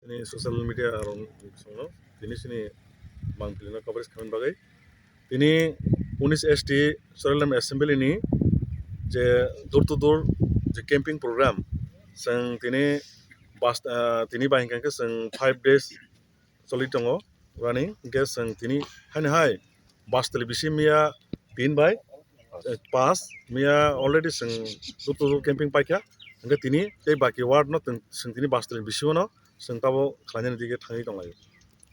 Ini sosial media orang sono, ini sini bang pilih coverage kami bagai. Ini 19 ST Sorelam Assembly ini, je door to door, je camping program, sang ini tini bahingkan ke sang 5 days solid tongo running, ke sang tini hai Bastali bisi mia 3 by pas mia already sang door to door camping paikya, angke tini tei baki ward no sang tini Bastali bisi no sang tabo klanyan dige thangi tonglai.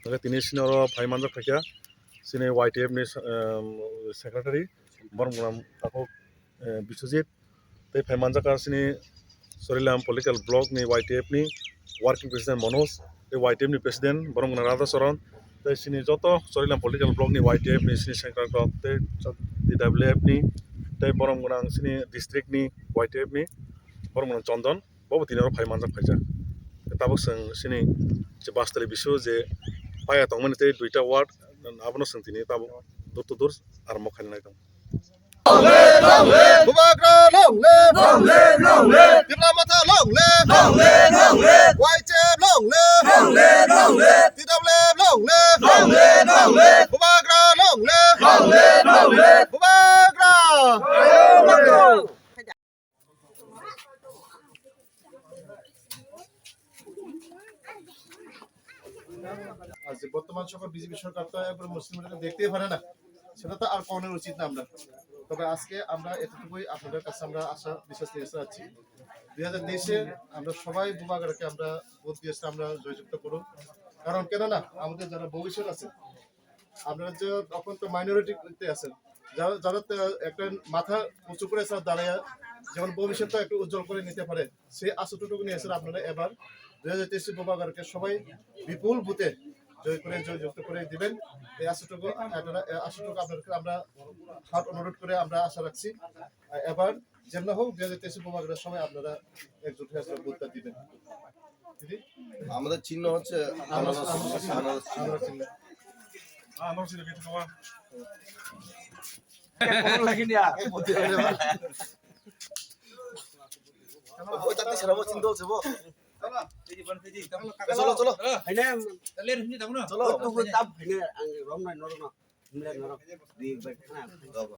Angke tini sini oro 5 manjak paikya. Sini YTF ni secretary borong ako Biswajit tei phaimanja sini Sorelam political block ni YTF ni working president Manoj tei YTF ni president borong Radha Saran tei sini joto Sorelam political block ni YTF ni sini secretary tei DWF ni tei borong sini district ni YTF ni borong Chandon bobo tinaro phaimanja phaija tabok sang sini je Bastali bisho je paya tongmani tei 2ta ward abono sentini tabo door to door armo khalnai dong. Bubagra long live, Tipra motha long live, YTF long live, TWF long live, Bubagra long live, Bubagra. আজ বর্তমান সরকার BJP সরকার তো একবার মুসলিমদেরকে দেখতেই পারে না, সেটা তো আর কোনের উচিত না আমরা। তবে আজকে আমরা এতটুকুই আপনাদের কাছে আমরা আশা বিশ্বাস নিয়ে যাচ্ছি 2023-এ আমরা সবাই বুবাগারকে আমরা ভোট দিয়ে আমরা জয়যুক্ত করুন। কারণ কেননা আমাদের যারা ভবিষ্যৎ আছে, আপনারা যে তখন তো মাইনরিটিতে আছেন, যারা একটা মাথা উঁচু করে দাঁড়িয়ে যেমন ভবিষ্যৎটা একটু উজ্জ্বল করে নিতে পারে, সেই আশাটুকু নিয়ে আপনারা এবার 2023 বুবাগারকে সবাই বিপুল ভোটে জয়যুক্ত করে দিবেন। এই আশাটুকু আপনাদেরকে আমরা হাত অনুরোধ করে আমরা আশা রাখছি। এবার যেমন হোক 2023 বুবাগারের সময় আপনারা একজোট হয়ে ভোটটা দিবেন। দিদি আমাদের চিহ্ন হচ্ছে চলো চলো চলো